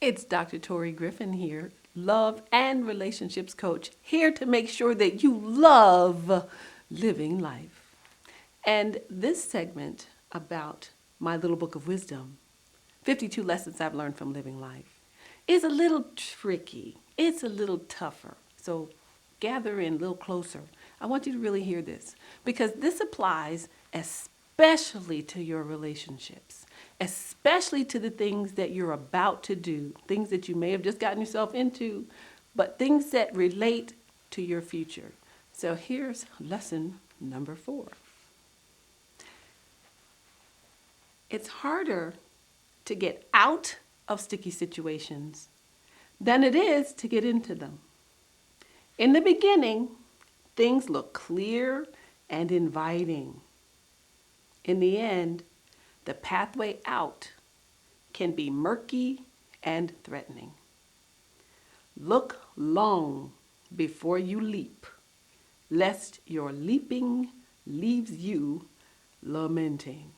It's Dr. Torri Griffin here, love and relationships coach, here to make sure that you love living life. And this segment about my little book of wisdom, 52 lessons I've learned from living life, is a little tricky. It's a little tougher. So gather in a little closer. I want you to really hear this because this applies especially to your relationships, especially to the things that you're about to do, things that you may have just gotten yourself into, but things that relate to your future. So here's lesson number 4. It's harder to get out of sticky situations than it is to get into them. In the beginning, things look clear and inviting. In the end, the pathway out can be murky and threatening. Look long before you leap, lest your leaping leaves you lamenting.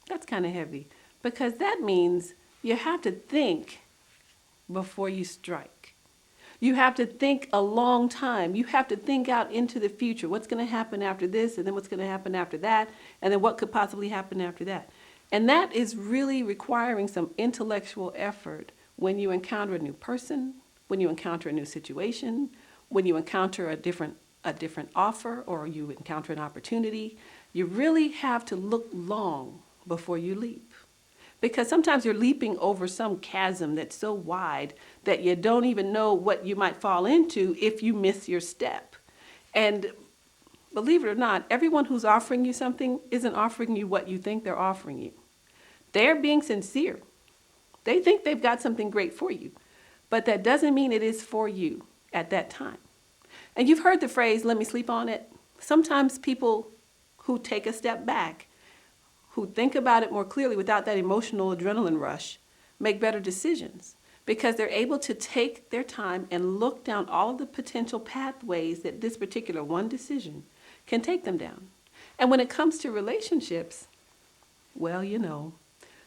That's kind of heavy because that means you have to think before you strike. You have to think a long time. You have to think out into the future. What's going to happen after this, and then what's going to happen after that, and then what could possibly happen after that. And that is really requiring some intellectual effort when you encounter a new person, when you encounter a new situation, when you encounter a different offer, or you encounter an opportunity. You really have to look long before you leap. Because sometimes you're leaping over some chasm that's so wide that you don't even know what you might fall into if you miss your step. And believe it or not, everyone who's offering you something isn't offering you what you think they're offering you. They're being sincere. They think they've got something great for you, but that doesn't mean it is for you at that time. And you've heard the phrase, let me sleep on it. Sometimes people who take a step back, who think about it more clearly without that emotional adrenaline rush, make better decisions because they're able to take their time and look down all of the potential pathways that this particular one decision can take them down. And when it comes to relationships, well,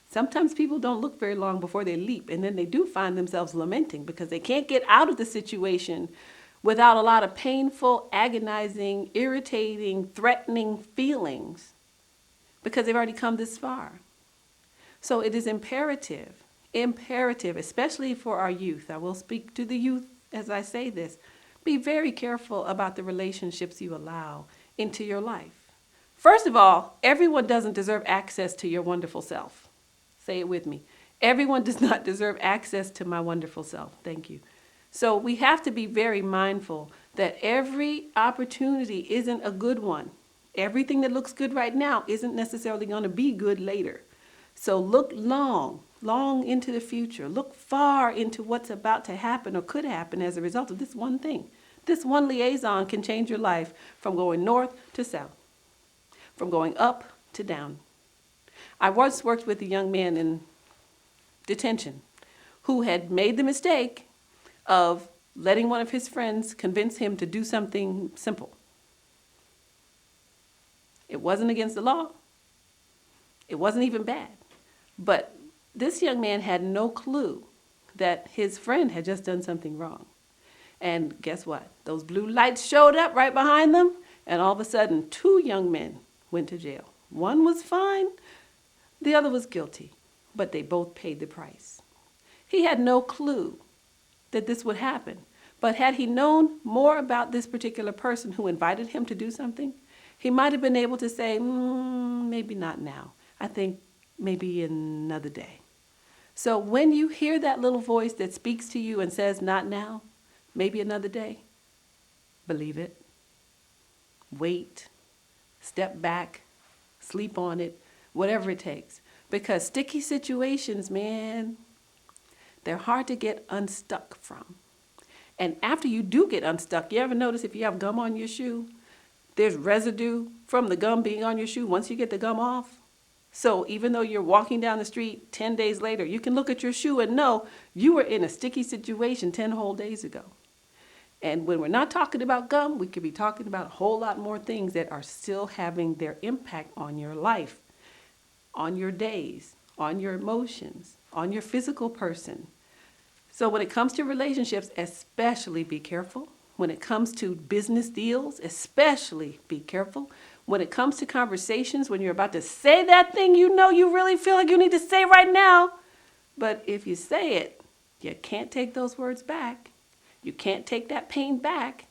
sometimes people don't look very long before they leap, and then they do find themselves lamenting because they can't get out of the situation without a lot of painful, agonizing, irritating, threatening feelings, because they've already come this far. So it is imperative, especially for our youth. I will speak to the youth as I say this. Be very careful about the relationships you allow into your life. First of all, everyone doesn't deserve access to your wonderful self. Say it with me. Everyone does not deserve access to my wonderful self. Thank you. So we have to be very mindful that every opportunity isn't a good one. Everything that looks good right now isn't necessarily going to be good later. So look long into the future. Look far into what's about to happen or could happen as a result of this one thing. This one liaison can change your life from going north to south, from going up to down. I once worked with a young man in detention who had made the mistake of letting one of his friends convince him to do something simple. It wasn't against the law. It wasn't even bad. But this young man had no clue that his friend had just done something wrong. And guess what? Those blue lights showed up right behind them, and all of a sudden, 2 young men went to jail. One was fine, the other was guilty, but they both paid the price. He had no clue that this would happen. But had he known more about this particular person who invited him to do something, he might have been able to say, maybe not now. I think maybe another day. So when you hear that little voice that speaks to you and says, not now, maybe another day, believe it. Wait, step back, sleep on it, whatever it takes. Because sticky situations, man, they're hard to get unstuck from. And after you do get unstuck, you ever notice if you have gum on your shoe, there's residue from the gum being on your shoe once you get the gum off? So even though you're walking down the street 10 days later, you can look at your shoe and know you were in a sticky situation 10 whole days ago. And when we're not talking about gum, we could be talking about a whole lot more things that are still having their impact on your life, on your days, on your emotions, on your physical person. So when it comes to relationships, especially be careful. When it comes to business deals, especially be careful. When it comes to conversations, when you're about to say that thing you know you really feel like you need to say right now, but if you say it, you can't take those words back. You can't take that pain back.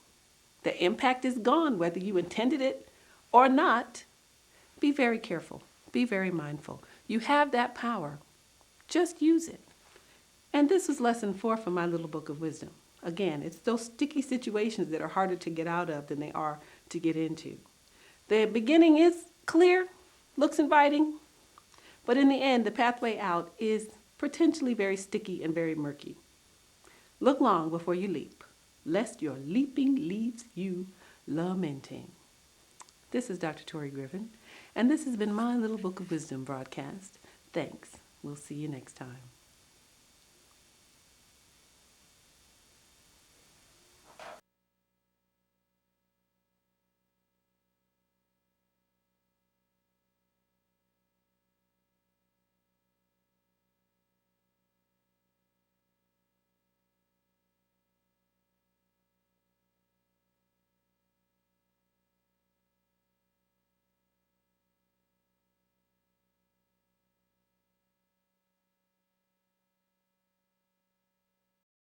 The impact is gone, whether you intended it or not. Be very careful. Be very mindful. You have that power. Just use it. And this was lesson 4 from my little book of wisdom. Again, it's those sticky situations that are harder to get out of than they are to get into. The beginning is clear, looks inviting, but in the end, the pathway out is potentially very sticky and very murky. Look long before you leap, lest your leaping leaves you lamenting. This is Dr. Torri Griffin, and this has been my little book of wisdom broadcast. Thanks. We'll see you next time.